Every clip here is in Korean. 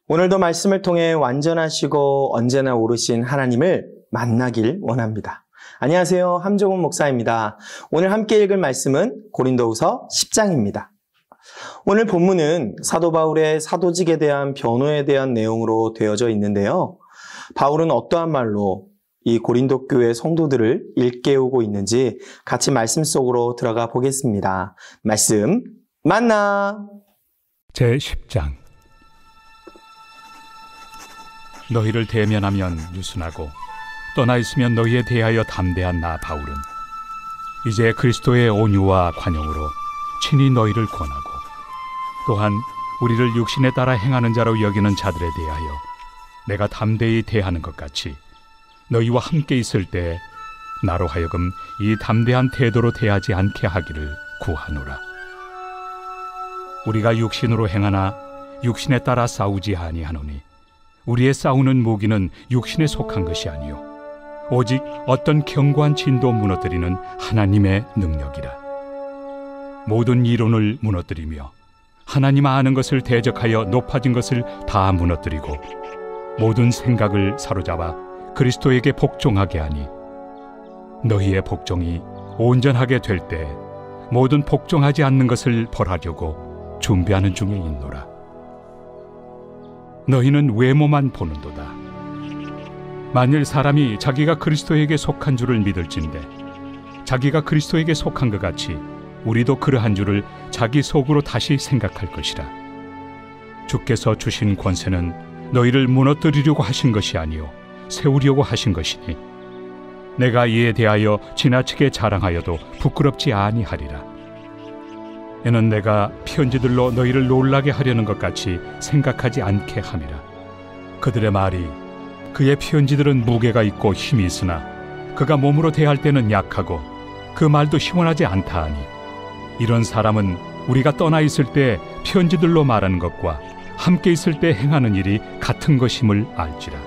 오늘도 말씀을 통해 완전하시고 언제나 오르신 하나님을 만나길 원합니다. 안녕하세요. 함종훈 목사입니다. 오늘 함께 읽을 말씀은 고린도후서 10장입니다. 오늘 본문은 사도 바울의 사도직에 대한 변호에 대한 내용으로 되어져 있는데요. 바울은 어떠한 말로 이 고린도 교회 성도들을 일깨우고 있는지 같이 말씀 속으로 들어가 보겠습니다. 말씀 만나! 제10장 너희를 대면하면 유순하고 떠나 있으면 너희에 대하여 담대한 나 바울은 이제 그리스도의 온유와 관용으로 친히 너희를 권하고 또한 우리를 육신에 따라 행하는 자로 여기는 자들에 대하여 내가 담대히 대하는 것 같이 너희와 함께 있을 때 나로 하여금 이 담대한 태도로 대하지 않게 하기를 구하노라. 우리가 육신으로 행하나 육신에 따라 싸우지 아니하노니 우리의 싸우는 무기는 육신에 속한 것이 아니요 오직 어떤 견고한 진도 무너뜨리는 하나님의 능력이라. 모든 이론을 무너뜨리며 하나님 아는 것을 대적하여 높아진 것을 다 무너뜨리고 모든 생각을 사로잡아 그리스도에게 복종하게 하니 너희의 복종이 온전하게 될 때 모든 복종하지 않는 것을 벌하려고 준비하는 중에 있노라. 너희는 외모만 보는도다. 만일 사람이 자기가 그리스도에게 속한 줄을 믿을진대 자기가 그리스도에게 속한 것 같이 우리도 그러한 줄을 자기 속으로 다시 생각할 것이라. 주께서 주신 권세는 너희를 무너뜨리려고 하신 것이 아니요 세우려고 하신 것이니 내가 이에 대하여 지나치게 자랑하여도 부끄럽지 아니하리라. 이는 내가 편지들로 너희를 놀라게 하려는 것 같이 생각하지 않게 함이라. 그들의 말이 그의 편지들은 무게가 있고 힘이 있으나 그가 몸으로 대할 때는 약하고 그 말도 시원하지 않다 하니 이런 사람은 우리가 떠나 있을 때 편지들로 말하는 것과 함께 있을 때 행하는 일이 같은 것임을 알지라.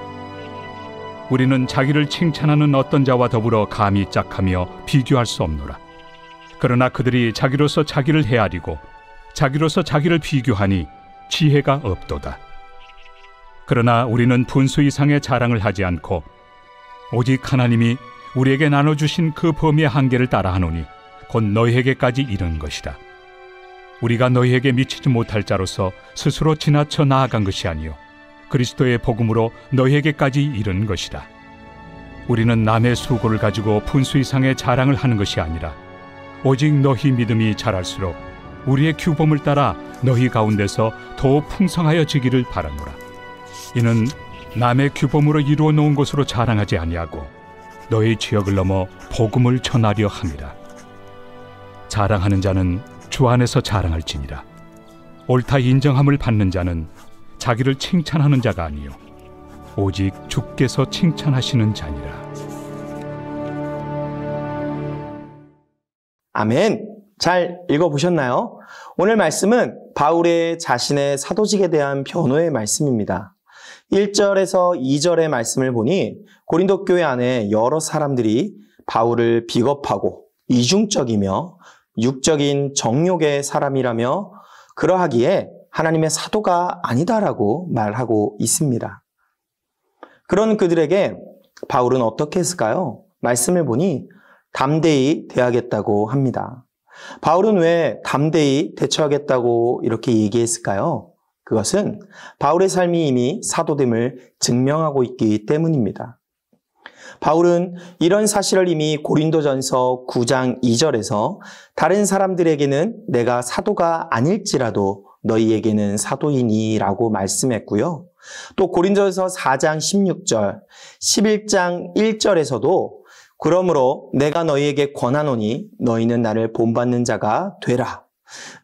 우리는 자기를 칭찬하는 어떤 자와 더불어 감히 짝하며 비교할 수 없노라. 그러나 그들이 자기로서 자기를 헤아리고 자기로서 자기를 비교하니 지혜가 없도다. 그러나 우리는 분수 이상의 자랑을 하지 않고 오직 하나님이 우리에게 나눠주신 그 범위의 한계를 따라하노니 곧 너희에게까지 이른 것이다. 우리가 너희에게 미치지 못할 자로서 스스로 지나쳐 나아간 것이 아니요 그리스도의 복음으로 너희에게까지 이른 것이다. 우리는 남의 수고를 가지고 분수 이상의 자랑을 하는 것이 아니라 오직 너희 믿음이 자랄수록 우리의 규범을 따라 너희 가운데서 더욱 풍성하여지기를 바라노라. 이는 남의 규범으로 이루어 놓은 것으로 자랑하지 아니하고 너희 지역을 넘어 복음을 전하려 함이라. 자랑하는 자는 주 안에서 자랑할지니라. 옳다 인정함을 받는 자는 자기를 칭찬하는 자가 아니요 오직 주께서 칭찬하시는 자니라. 아멘. 잘 읽어보셨나요? 오늘 말씀은 바울의 자신의 사도직에 대한 변호의 말씀입니다. 1절에서 2절의 말씀을 보니 고린도 교회 안에 여러 사람들이 바울을 비겁하고 이중적이며 육적인 정욕의 사람이라며 그러하기에 하나님의 사도가 아니다라고 말하고 있습니다. 그런 그들에게 바울은 어떻게 했을까요? 말씀을 보니 담대히 대하겠다고 합니다. 바울은 왜 담대히 대처하겠다고 이렇게 얘기했을까요? 그것은 바울의 삶이 이미 사도됨을 증명하고 있기 때문입니다. 바울은 이런 사실을 이미 고린도전서 9장 2절에서 다른 사람들에게는 내가 사도가 아닐지라도 너희에게는 사도이니라고 말씀했고요. 또 고린도전서 4장 16절, 11장 1절에서도 그러므로 내가 너희에게 권하노니 너희는 나를 본받는 자가 되라.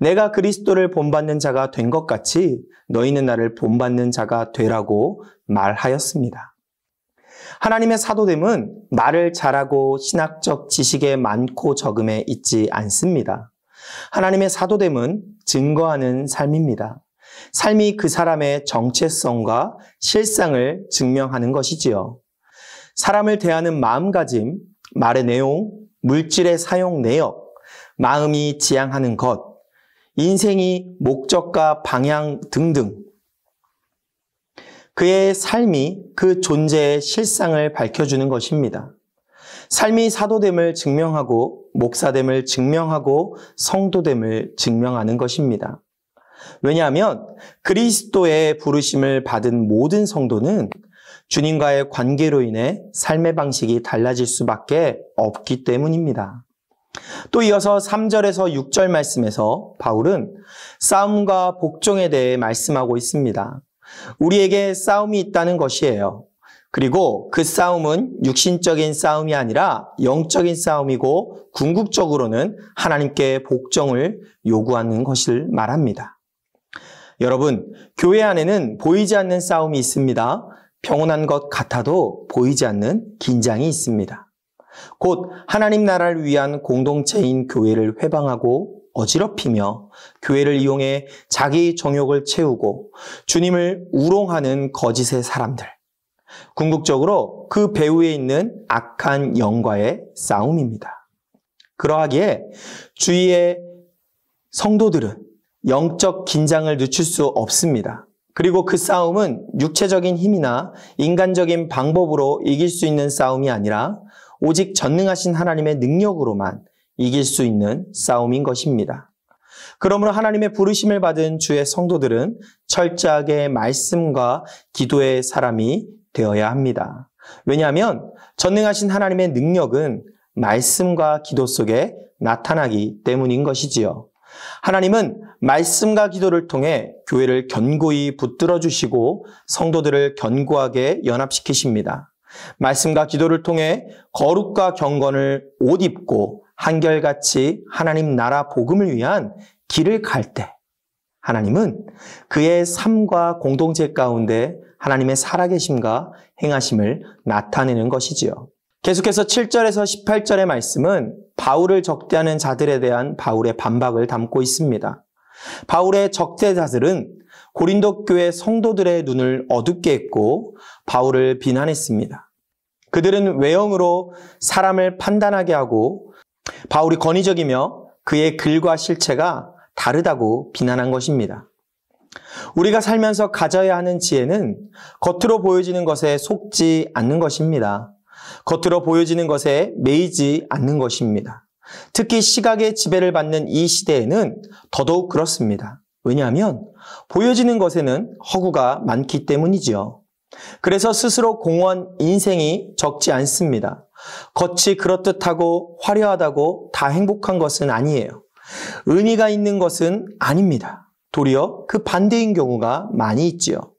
내가 그리스도를 본받는 자가 된 것 같이 너희는 나를 본받는 자가 되라고 말하였습니다. 하나님의 사도됨은 말을 잘하고 신학적 지식에 많고 적음에 있지 않습니다. 하나님의 사도됨은 증거하는 삶입니다. 삶이 그 사람의 정체성과 실상을 증명하는 것이지요. 사람을 대하는 마음가짐, 말의 내용, 물질의 사용 내역, 마음이 지향하는 것, 인생이 목적과 방향 등등 그의 삶이 그 존재의 실상을 밝혀주는 것입니다. 삶이 사도됨을 증명하고 목사됨을 증명하고 성도됨을 증명하는 것입니다. 왜냐하면 그리스도의 부르심을 받은 모든 성도는 주님과의 관계로 인해 삶의 방식이 달라질 수밖에 없기 때문입니다. 또 이어서 3절에서 6절 말씀에서 바울은 싸움과 복종에 대해 말씀하고 있습니다. 우리에게 싸움이 있다는 것이에요. 그리고 그 싸움은 육신적인 싸움이 아니라 영적인 싸움이고 궁극적으로는 하나님께 복종을 요구하는 것을 말합니다. 여러분, 교회 안에는 보이지 않는 싸움이 있습니다. 평온한 것 같아도 보이지 않는 긴장이 있습니다. 곧 하나님 나라를 위한 공동체인 교회를 회방하고 어지럽히며 교회를 이용해 자기 정욕을 채우고 주님을 우롱하는 거짓의 사람들. 궁극적으로 그 배후에 있는 악한 영과의 싸움입니다. 그러하기에 주위의 성도들은 영적 긴장을 늦출 수 없습니다. 그리고 그 싸움은 육체적인 힘이나 인간적인 방법으로 이길 수 있는 싸움이 아니라 오직 전능하신 하나님의 능력으로만 이길 수 있는 싸움인 것입니다. 그러므로 하나님의 부르심을 받은 주의 성도들은 철저하게 말씀과 기도의 사람이 되어야 합니다. 왜냐하면 전능하신 하나님의 능력은 말씀과 기도 속에 나타나기 때문인 것이지요. 하나님은 말씀과 기도를 통해 교회를 견고히 붙들어 주시고 성도들을 견고하게 연합시키십니다. 말씀과 기도를 통해 거룩과 경건을 옷 입고 한결같이 하나님 나라 복음을 위한 길을 갈 때 하나님은 그의 삶과 공동체 가운데 하나님의 살아계심과 행하심을 나타내는 것이지요. 계속해서 7절에서 18절의 말씀은 바울을 적대하는 자들에 대한 바울의 반박을 담고 있습니다. 바울의 적대자들은 고린도 교회 성도들의 눈을 어둡게 했고 바울을 비난했습니다. 그들은 외형으로 사람을 판단하게 하고 바울이 권위적이며 그의 글과 실체가 다르다고 비난한 것입니다. 우리가 살면서 가져야 하는 지혜는 겉으로 보여지는 것에 속지 않는 것입니다. 겉으로 보여지는 것에 매이지 않는 것입니다. 특히 시각의 지배를 받는 이 시대에는 더더욱 그렇습니다. 왜냐하면 보여지는 것에는 허구가 많기 때문이지요. 그래서 스스로 공헌 인생이 적지 않습니다. 겉이 그렇듯하고 화려하다고 다 행복한 것은 아니에요. 의미가 있는 것은 아닙니다. 도리어 그 반대인 경우가 많이 있지요.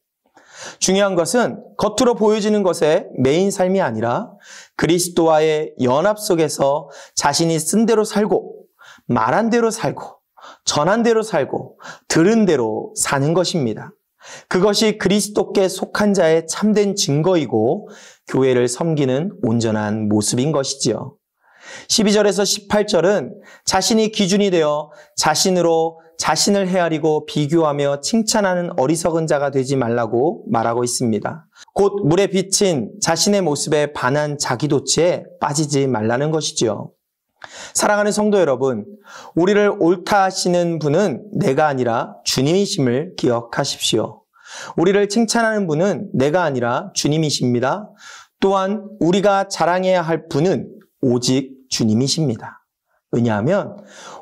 중요한 것은 겉으로 보여지는 것에 매인 삶이 아니라 그리스도와의 연합 속에서 자신이 쓴 대로 살고 말한 대로 살고 전한 대로 살고 들은 대로 사는 것입니다. 그것이 그리스도께 속한 자의 참된 증거이고 교회를 섬기는 온전한 모습인 것이지요. 12절에서 18절은 자신이 기준이 되어 자신으로 자신을 헤아리고 비교하며 칭찬하는 어리석은 자가 되지 말라고 말하고 있습니다. 곧 물에 비친 자신의 모습에 반한 자기도취에 빠지지 말라는 것이지요. 사랑하는 성도 여러분, 우리를 옳다 하시는 분은 내가 아니라 주님이심을 기억하십시오. 우리를 칭찬하는 분은 내가 아니라 주님이십니다. 또한 우리가 자랑해야 할 분은 오직 주님이십니다. 왜냐하면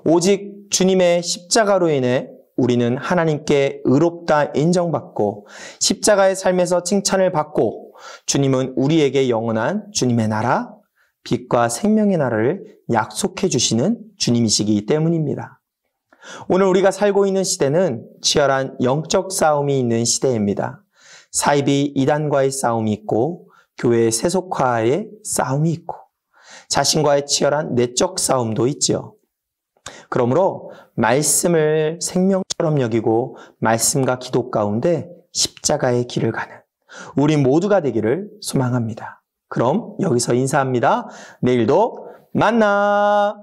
오직 주님의 십자가로 인해 우리는 하나님께 의롭다 인정받고 십자가의 삶에서 칭찬을 받고 주님은 우리에게 영원한 주님의 나라, 빛과 생명의 나라를 약속해 주시는 주님이시기 때문입니다. 오늘 우리가 살고 있는 시대는 치열한 영적 싸움이 있는 시대입니다. 사이비 이단과의 싸움이 있고 교회의 세속화의 싸움이 있고 자신과의 치열한 내적 싸움도 있지요. 그러므로 말씀을 생명처럼 여기고 말씀과 기도 가운데 십자가의 길을 가는 우리 모두가 되기를 소망합니다. 그럼 여기서 인사합니다. 내일도 만나!